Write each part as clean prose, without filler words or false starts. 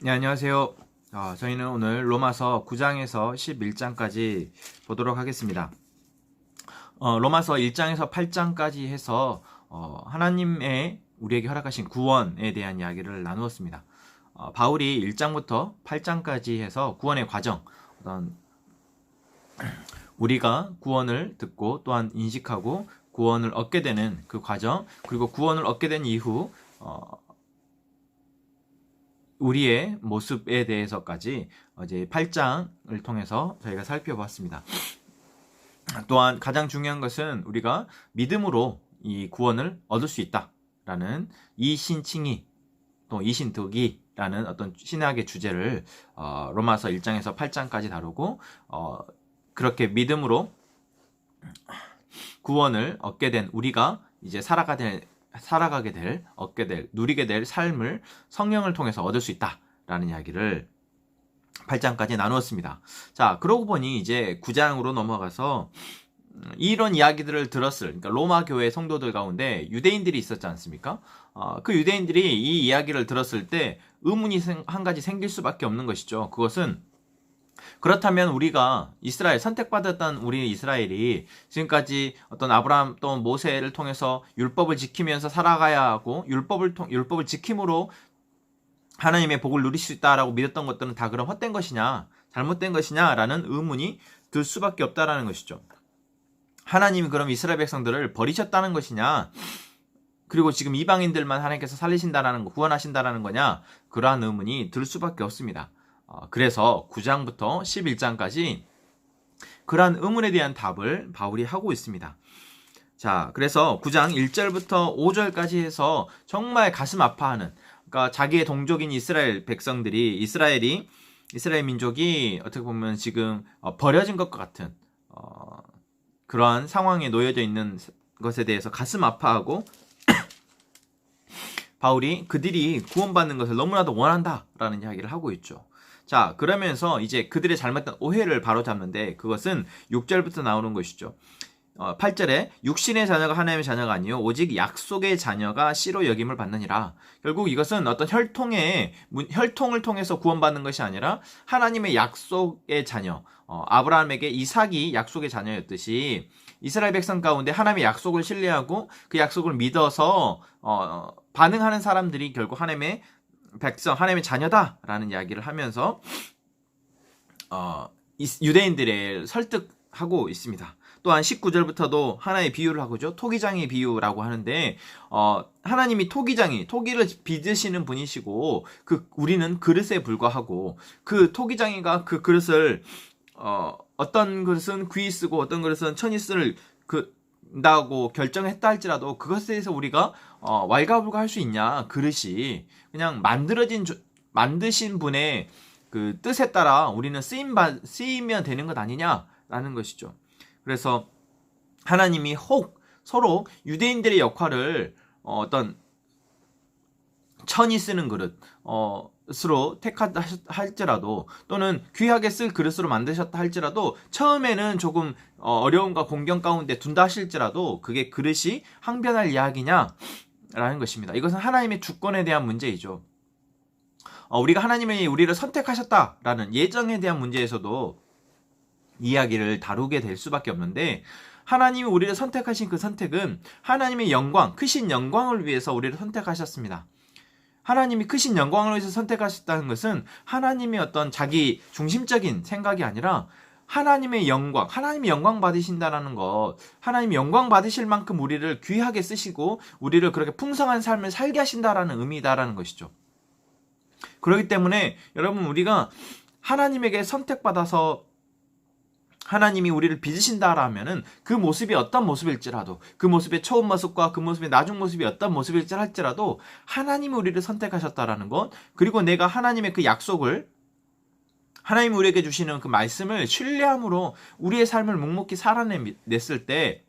네, 안녕하세요. 저희는 오늘 로마서 9장에서 11장까지 보도록 하겠습니다. 로마서 1장에서 8장까지 해서 하나님의 우리에게 허락하신 구원에 대한 이야기를 나누었습니다. 바울이 1장부터 8장까지 해서 구원의 과정, 어떤 우리가 구원을 듣고 또한 인식하고 구원을 얻게 되는 그 과정, 그리고 구원을 얻게 된 이후 우리의 모습에 대해서까지 이제 8장을 통해서 저희가 살펴보았습니다. 또한 가장 중요한 것은 우리가 믿음으로 이 구원을 얻을 수 있다라는 이신칭의 또 이신득이라는 어떤 신학의 주제를 로마서 1장에서 8장까지 다루고 그렇게 믿음으로 구원을 얻게 된 우리가 이제 살아가게 될, 얻게 될, 누리게 될 삶을 성령을 통해서 얻을 수 있다라는 이야기를 8장까지 나누었습니다. 자, 그러고 보니 이제 9장으로 넘어가서 이런 이야기들을 그러니까 로마 교회 성도들 가운데 유대인들이 있었지 않습니까? 그 유대인들이 이 이야기를 들었을 때 의문이 한 가지 생길 수밖에 없는 것이죠. 그것은 그렇다면 우리가 선택받았던 우리 이스라엘이 지금까지 어떤 아브라함 또 모세를 통해서 율법을 지키면서 살아가야 하고 율법을 지킴으로 하나님의 복을 누릴 수 있다라고 믿었던 것들은 다 그럼 헛된 것이냐, 잘못된 것이냐라는 의문이 들 수밖에 없다라는 것이죠. 하나님이 그럼 이스라엘 백성들을 버리셨다는 것이냐, 그리고 지금 이방인들만 하나님께서 살리신다라는 거, 구원하신다라는 거냐, 그러한 의문이 들 수밖에 없습니다. 그래서 9장부터 11장까지 그러한 의문에 대한 답을 바울이 하고 있습니다. 자, 그래서 9장 1절부터 5절까지 해서 정말 가슴 아파하는, 그러니까 자기의 동족인 이스라엘 백성들이, 이스라엘 민족이 어떻게 보면 지금 버려진 것과 같은 그러한 상황에 놓여져 있는 것에 대해서 가슴 아파하고 바울이 그들이 구원받는 것을 너무나도 원한다라는 이야기를 하고 있죠. 자, 그러면서 이제 그들의 잘못된 오해를 바로잡는데 그것은 6절부터 나오는 것이죠. 8절에 육신의 자녀가 하나님의 자녀가 아니요 오직 약속의 자녀가 씨로 여김을 받느니라. 결국 이것은 어떤 혈통을 통해서 구원받는 것이 아니라 하나님의 약속의 자녀, 아브라함에게 이삭이 약속의 자녀였듯이 이스라엘 백성 가운데 하나님의 약속을 신뢰하고 그 약속을 믿어서 반응하는 사람들이 결국 하나님의 백성, 하나님의 자녀다라는 이야기를 하면서 유대인들을 설득하고 있습니다. 또한 19절부터도 하나의 비유를 하고죠. 토기장의 비유라고 하는데 하나님이 토기를 빚으시는 분이시고 우리는 그릇에 불과하고 그 토기장이가 그 그릇을 어떤 그릇은 귀히 쓰고 어떤 그릇은 천히 쓸 다고 결정했다 할지라도 그것에 대해서 우리가 왈가불가할 수 있냐? 그릇이 그냥 만드신 분의 그 뜻에 따라 우리는 쓰이면 되는 것 아니냐라는 것이죠. 그래서 하나님이 서로 유대인들의 역할을 어떤 천이 쓰는 그릇으로 택하다 할지라도 또는 귀하게 쓸 그릇으로 만드셨다 할지라도 처음에는 조금 어려움과 공경 가운데 둔다 하실지라도 그게 그릇이 항변할 이야기냐라는 것입니다. 이것은 하나님의 주권에 대한 문제이죠. 우리가 하나님이 우리를 선택하셨다라는 예정에 대한 문제에서도 이야기를 다루게 될 수밖에 없는데 하나님이 우리를 선택하신 그 선택은 하나님의 영광, 크신 영광을 위해서 우리를 선택하셨습니다. 하나님이 크신 영광을 위해서 선택하셨다는 것은 하나님의 어떤 자기 중심적인 생각이 아니라 하나님의 영광 받으신다라는 것, 하나님이 영광 받으실 만큼 우리를 귀하게 쓰시고 우리를 그렇게 풍성한 삶을 살게 하신다라는 의미다라는 것이죠. 그렇기 때문에 여러분 우리가 하나님에게 선택받아서 하나님이 우리를 빚으신다라면은 그 모습이 어떤 모습일지라도 그 모습의 처음 모습과 그 모습의 나중 모습이 어떤 모습일지 할지라도 하나님이 우리를 선택하셨다라는 것, 그리고 내가 하나님의 그 약속을 하나님이 우리에게 주시는 그 말씀을 신뢰함으로 우리의 삶을 묵묵히 살아냈을 때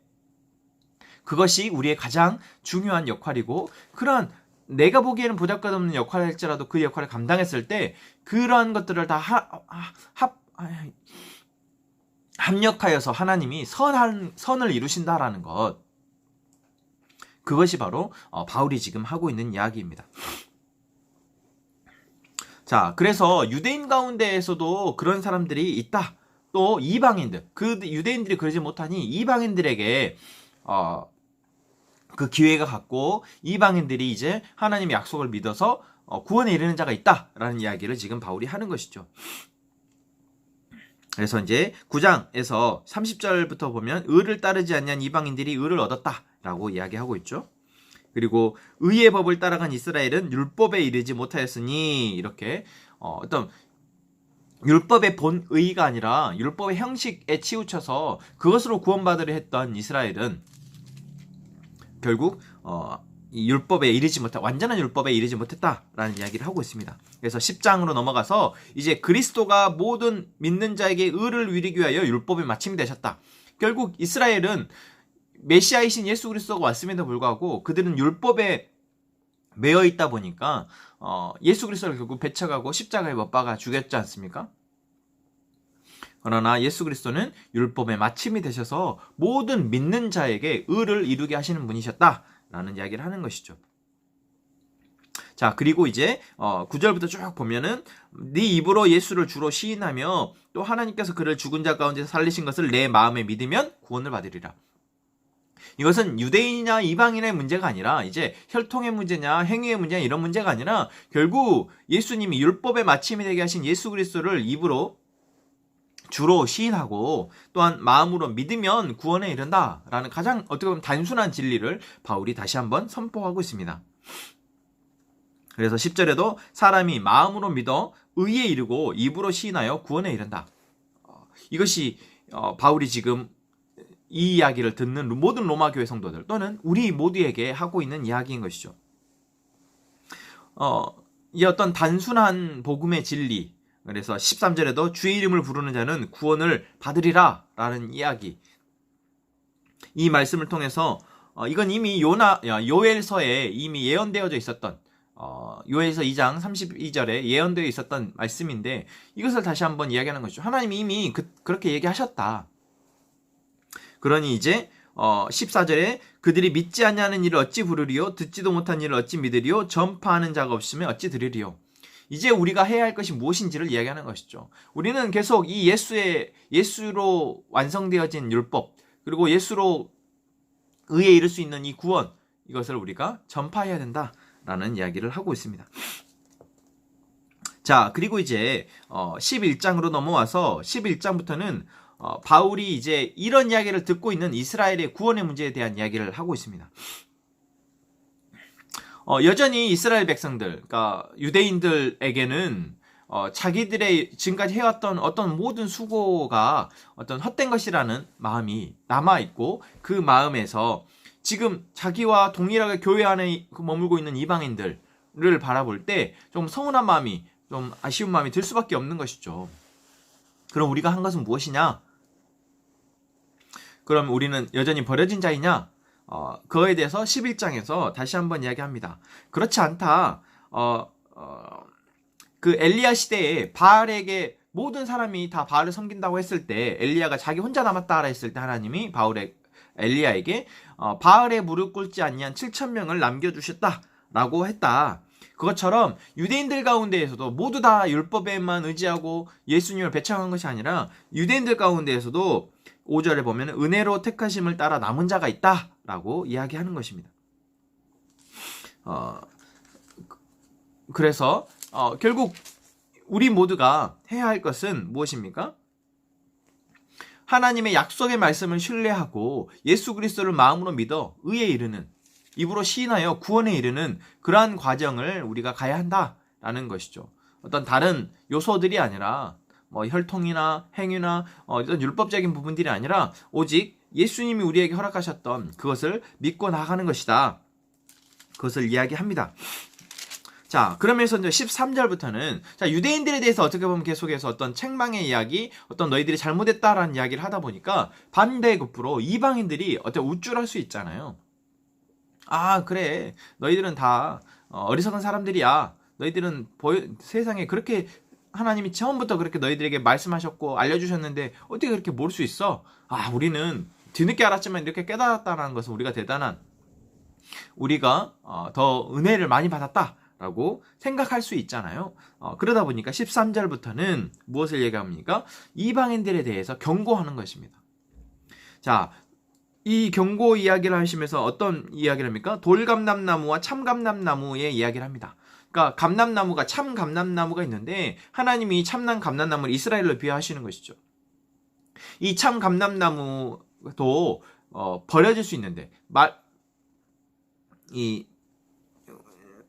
그것이 우리의 가장 중요한 역할이고 그런 내가 보기에는 보잘것없는 역할일지라도 그 역할을 감당했을 때 그러한 것들을 다 합력하여서 하나님이 선을 이루신다라는 것, 그것이 바로 바울이 지금 하고 있는 이야기입니다. 자, 그래서 유대인 가운데에서도 그런 사람들이 있다. 또 이방인들, 그 유대인들이 그러지 못하니 이방인들에게 그 기회가 갖고 이방인들이 이제 하나님의 약속을 믿어서 구원에 이르는 자가 있다라는 이야기를 지금 바울이 하는 것이죠. 그래서 이제 9장에서 30절부터 보면 의를 따르지 않는 이방인들이 의를 얻었다라고 이야기하고 있죠. 그리고 의의 법을 따라간 이스라엘은 율법에 이르지 못하였으니, 이렇게 어떤 율법의 본의가 아니라 율법의 형식에 치우쳐서 그것으로 구원받으려 했던 이스라엘은 결국 이 율법에 이르지 못한, 완전한 율법에 이르지 못했다라는 이야기를 하고 있습니다. 그래서 10장으로 넘어가서 이제 그리스도가 모든 믿는 자에게 의를 이루기 위하여 율법의 마침이 되셨다. 결국 이스라엘은 메시아이신 예수 그리스도가 왔음에도 불구하고 그들은 율법에 매여 있다 보니까 예수 그리스도를 결국 배척하고 십자가에 못 박아 죽였지 않습니까? 그러나 예수 그리스도는 율법의 마침이 되셔서 모든 믿는 자에게 의를 이루게 하시는 분이셨다라는 이야기를 하는 것이죠. 자, 그리고 이제 9절부터 쭉 보면은 네 입으로 예수를 주로 시인하며 또 하나님께서 그를 죽은 자 가운데서 살리신 것을 내 마음에 믿으면 구원을 받으리라. 이것은 유대인이냐 이방인의 문제가 아니라 이제 혈통의 문제냐 행위의 문제냐 이런 문제가 아니라 결국 예수님이 율법의 마침이 되게 하신 예수 그리스도를 입으로 주로 시인하고 또한 마음으로 믿으면 구원에 이른다라는 가장 어떻게 보면 단순한 진리를 바울이 다시 한번 선포하고 있습니다. 그래서 10절에도 사람이 마음으로 믿어 의에 이르고 입으로 시인하여 구원에 이른다. 이것이 바울이 지금 이 이야기를 듣는 모든 로마 교회 성도들 또는 우리 모두에게 하고 있는 이야기인 것이죠. 이 어떤 단순한 복음의 진리, 그래서 13절에도 주의 이름을 부르는 자는 구원을 받으리라 라는 이야기, 이 말씀을 통해서 이건 이미 요엘서에 이미 예언되어져 있었던 요엘서 2장 32절에 예언되어 있었던 말씀인데 이것을 다시 한번 이야기하는 것이죠. 하나님이 이미 그렇게 얘기하셨다. 그러니 이제 14절에 그들이 믿지 않냐는 일을 어찌 부르리요 듣지도 못한 일을 어찌 믿으리요 전파하는 자가 없으면 어찌 들으리요. 이제 우리가 해야 할 것이 무엇인지를 이야기하는 것이죠. 우리는 계속 이 예수로 완성되어진 율법, 그리고 예수로 의에 이를 수 있는 이 구원, 이것을 우리가 전파해야 된다라는 이야기를 하고 있습니다. 자, 그리고 이제 11장으로 넘어와서 11장부터는 바울이 이제 이런 이야기를 듣고 있는 이스라엘의 구원의 문제에 대한 이야기를 하고 있습니다. 여전히 이스라엘 백성들, 그러니까 유대인들에게는 자기들의 지금까지 해왔던 어떤 모든 수고가 어떤 헛된 것이라는 마음이 남아있고, 그 마음에서 지금 자기와 동일하게 교회 안에 머물고 있는 이방인들을 바라볼 때 좀 서운한 마음이, 좀 아쉬운 마음이 들 수밖에 없는 것이죠. 그럼 우리가 한 것은 무엇이냐? 그럼 우리는 여전히 버려진 자이냐? 그거에 대해서 11장에서 다시 한번 이야기합니다. 그렇지 않다. 그 엘리야 시대에 바알에게 모든 사람이 다 바알을 섬긴다고 했을 때, 엘리야가 자기 혼자 남았다라 했을 때 하나님이 엘리야에게 바알에 무릎 꿇지 아니한 7,000명을 남겨주셨다라고 했다. 그것처럼 유대인들 가운데에서도 모두 다 율법에만 의지하고 예수님을 배척한 것이 아니라 유대인들 가운데에서도 5절에 보면 은혜로 택하심을 따라 남은 자가 있다라고 이야기하는 것입니다. 그래서 결국 우리 모두가 해야 할 것은 무엇입니까? 하나님의 약속의 말씀을 신뢰하고 예수 그리스도를 마음으로 믿어 의에 이르는, 입으로 시인하여 구원에 이르는 그러한 과정을 우리가 가야 한다라는 것이죠. 어떤 다른 요소들이 아니라 혈통이나 행위나 어떤 율법적인 부분들이 아니라 오직 예수님이 우리에게 허락하셨던 그것을 믿고 나아가는 것이다. 그것을 이야기합니다. 자, 그러면서 이제 13절부터는 자, 유대인들에 대해서 어떻게 보면 계속해서 어떤 책망의 이야기, 어떤 너희들이 잘못했다라는 이야기를 하다 보니까 반대급부로 이방인들이 어떤 우쭐할 수 있잖아요. 아, 그래, 너희들은 다 어리석은 사람들이야. 너희들은 세상에 그렇게 하나님이 처음부터 그렇게 너희들에게 말씀하셨고 알려주셨는데 어떻게 그렇게 모를 수 있어? 아, 우리는 뒤늦게 알았지만 이렇게 깨달았다는 것은 우리가 대단한, 우리가 더 은혜를 많이 받았다 라고 생각할 수 있잖아요. 그러다 보니까 13절부터는 무엇을 얘기합니까? 이방인들에 대해서 경고하는 것입니다. 자, 이 경고 이야기를 하시면서 어떤 이야기를 합니까? 돌감람나무와 참감람나무의 이야기를 합니다. 그러니까 감람나무가 참 감람나무가 있는데 하나님이 참난 감람나무를 이스라엘로 비유하시는 것이죠. 이 참 감람나무도 버려질 수 있는데 이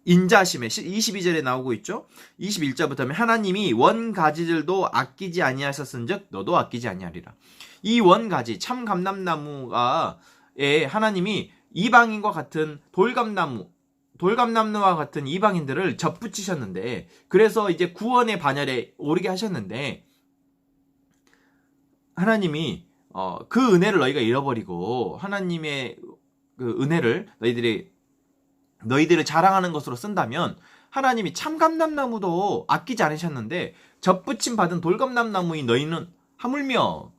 인자심에 22절에 나오고 있죠. 21절부터 하나님이 원가지들도 아끼지 아니하셨은즉 너도 아끼지 아니하리라. 이 원가지 참 감람나무에 하나님이 이방인과 같은 돌감나무와 같은 이방인들을 접붙이셨는데, 그래서 이제 구원의 반열에 오르게 하셨는데, 하나님이 그 은혜를 너희가 잃어버리고 하나님의 그 은혜를 너희들을 자랑하는 것으로 쓴다면, 하나님이 참감람나무도 아끼지 않으셨는데 접붙임 받은 돌감람나무인 너희는 하물며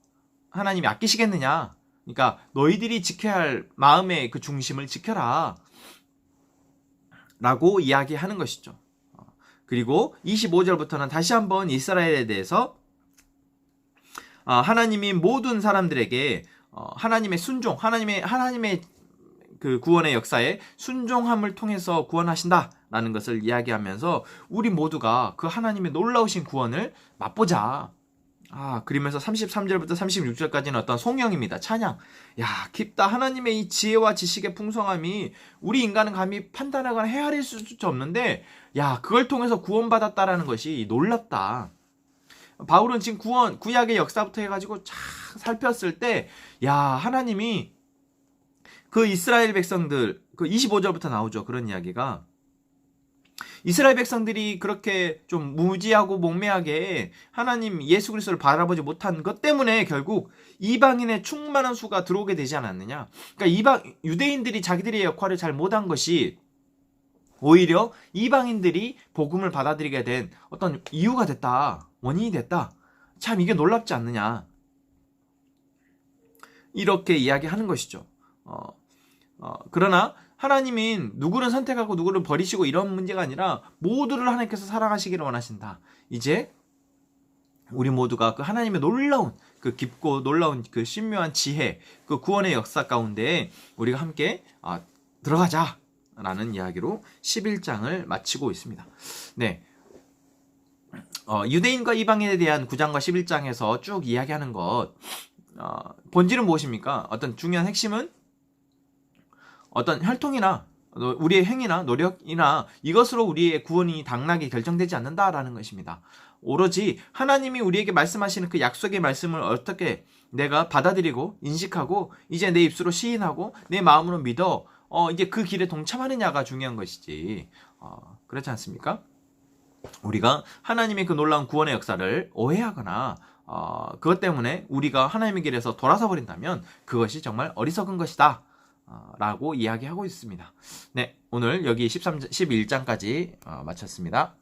하나님이 아끼시겠느냐? 그러니까 너희들이 지켜야 할 마음의 그 중심을 지켜라 라고 이야기하는 것이죠. 그리고 25절부터는 다시 한번 이스라엘에 대해서 하나님이 모든 사람들에게 하나님의 순종, 하나님의 그 구원의 역사에 순종함을 통해서 구원하신다라는 것을 이야기하면서 우리 모두가 그 하나님의 놀라우신 구원을 맛보자. 그러면서 33절부터 36절까지는 어떤 송영입니다. 찬양. 야, 깊다. 하나님의 이 지혜와 지식의 풍성함이 우리 인간은 감히 판단하거나 헤아릴 수조차 없는데, 야, 그걸 통해서 구원받았다라는 것이 놀랍다. 바울은 지금 구약의 역사부터 해가지고 쫙 살폈을 때, 야, 하나님이 그 이스라엘 백성들, 그 25절부터 나오죠. 그런 이야기가. 이스라엘 백성들이 그렇게 좀 무지하고 몽매하게 하나님 예수 그리스도를 바라보지 못한 것 때문에 결국 이방인의 충만한 수가 들어오게 되지 않았느냐. 그러니까 유대인들이 자기들의 역할을 잘 못한 것이 오히려 이방인들이 복음을 받아들이게 된 어떤 이유가 됐다. 원인이 됐다. 참 이게 놀랍지 않느냐. 이렇게 이야기하는 것이죠. 그러나 하나님은 누구를 선택하고 누구를 버리시고 이런 문제가 아니라 모두를 하나님께서 사랑하시기를 원하신다. 이제 우리 모두가 그 하나님의 놀라운 그 깊고 놀라운 그 신묘한 지혜, 그 구원의 역사 가운데 우리가 함께 들어가자라는 이야기로 11장을 마치고 있습니다. 네. 유대인과 이방인에 대한 9장과 11장에서 쭉 이야기하는 것, 본질은 무엇입니까? 어떤 중요한 핵심은 어떤 혈통이나 우리의 행위나 노력이나 이것으로 우리의 구원이 당락이 결정되지 않는다라는 것입니다. 오로지 하나님이 우리에게 말씀하시는 그 약속의 말씀을 어떻게 내가 받아들이고 인식하고 이제 내 입술로 시인하고 내 마음으로 믿어 이제 그 길에 동참하느냐가 중요한 것이지, 그렇지 않습니까? 우리가 하나님의 그 놀라운 구원의 역사를 오해하거나 그것 때문에 우리가 하나님의 길에서 돌아서 버린다면 그것이 정말 어리석은 것이다 라고 이야기하고 있습니다. 네, 오늘 여기 11장까지 마쳤습니다.